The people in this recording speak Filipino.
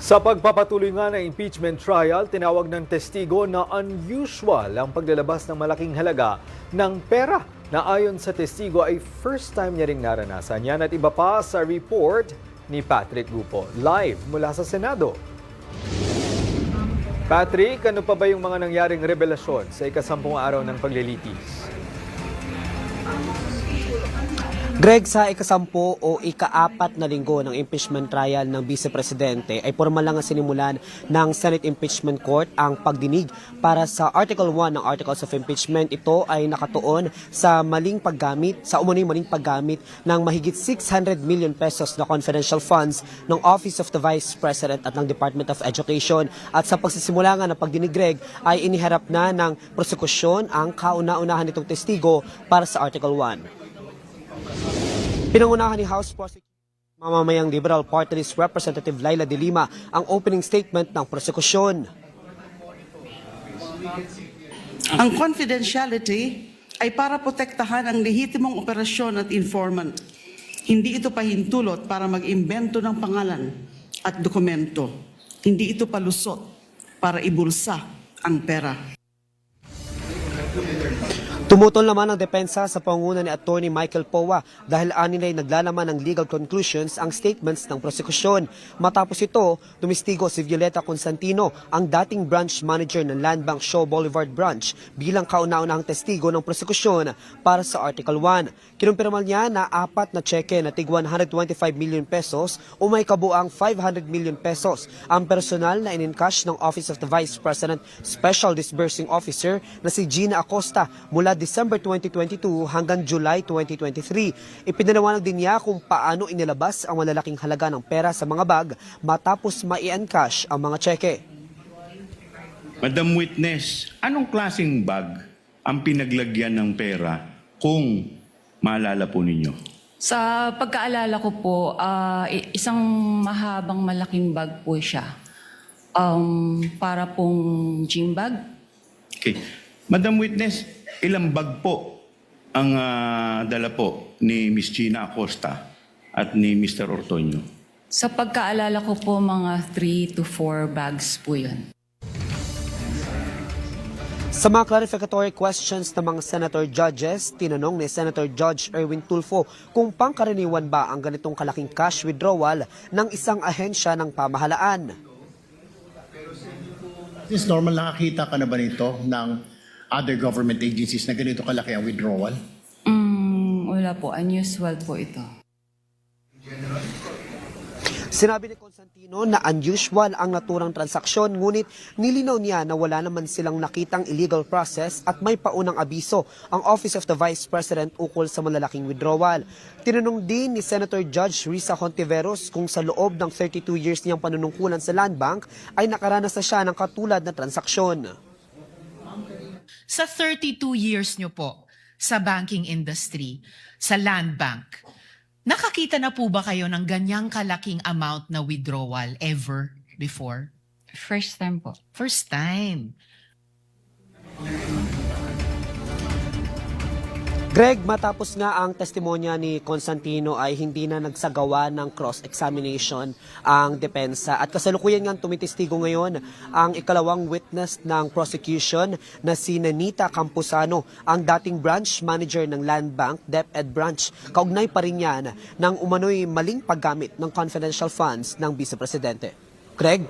Sa pagpapatuloy nga ng impeachment trial, tinawag ng testigo na unusual ang paglalabas ng malaking halaga ng pera na ayon sa testigo ay first time niya ring naranasan. Yan at iba pa sa report ni Patrick Gupo. Live mula sa Senado. Patrick, ano pa ba yung mga nangyaring revelasyon sa ika-10 araw ng paglilitis? Greg, sa ika-10 o ika-4 na linggo ng impeachment trial ng Vice Presidente ay formal lang ang sinimulan ng Senate Impeachment Court ang pagdinig para sa Article 1 ng Articles of Impeachment. Ito ay nakatuon sa umano'y maling paggamit ng mahigit 600 million pesos na confidential funds ng Office of the Vice President at ng Department of Education. At sa pagsisimula nga ng pagdinig, Greg, ay iniharap na ng prosekusyon ang kauna-unahan nitong testigo para sa Article 1. Pinangunahan ni House Prosecutor mamamayang Liberal Party List Representative Laila De Lima ang opening statement ng prosekusyon. Ang confidentiality ay para protektahan ang lehitimong operasyon at informant. Hindi ito pahintulot para mag-imbento ng pangalan at dokumento. Hindi ito palusot para ibulsa ang pera. Tumutol naman ang depensa sa pangunguna ni Attorney Michael Powa dahil anin ay naglalaman ng legal conclusions ang statements ng prosekusyon. Matapos ito, tumistigo si Violeta Constantino, ang dating branch manager ng Land Bank Shaw Boulevard Branch, bilang kauna-unahang testigo ng prosekusyon para sa Article 1. Kinumpirmal niya na 4 na tseke na tig 125 million pesos o may kabuang 500 million pesos ang personal na in-encash ng Office of the Vice President Special Disbursing Officer na si Gina Acosta mula December 2022 hanggang July 2023. Ipinaliwanag din niya kung paano inilabas ang malalaking halaga ng pera sa mga bag matapos mai-encash ang mga tseke. Madam Witness, anong klaseng bag ang pinaglagyan ng pera kung maalala po ninyo? Sa pagkaalala ko po, isang mahabang malaking bag po siya. Para pong gym bag. Okay. Madam Witness, ilang bag po ang dala po ni Ms. Gina Acosta at ni Mr. Ortonio? Sa pagkaalala ko po, mga 3 to 4 bags po yun. Sa mga clarificatory questions ng mga Senator Judges, tinanong ni Senator Judge Erwin Tulfo kung pangkaraniwan ba ang ganitong kalaking cash withdrawal ng isang ahensya ng pamahalaan. Is normal nakakita ka na ba nito ng other government agencies na ganito kalaki ang withdrawal? Wala po, unusual po ito. Sinabi ni Constantino na unusual ang naturang transaksyon, ngunit nilinaw niya na wala naman silang nakitang illegal process at may paunang abiso ang Office of the Vice President ukol sa malalaking withdrawal. Tinanong din ni Senator Judge Risa Hontiveros kung sa loob ng 32 years niyang panunungkulan sa Land Bank ay nakaranas na siya ng katulad na transaksyon. Sa 32 years nyo po sa banking industry, sa Land Bank, nakakita na po ba kayo ng ganyang kalaking amount na withdrawal ever before? First time po. First time. Greg, matapos nga ang testimonya ni Constantino ay hindi na nagsagawa ng cross-examination ang depensa. At kasalukuyan nga tumitestigo ngayon ang ikalawang witness ng prosecution na si Nanita Campuzano, ang dating branch manager ng Land Bank, DepEd Branch. Kaugnay pa rin yan ng umano'y maling paggamit ng confidential funds ng Vice Presidente. Greg?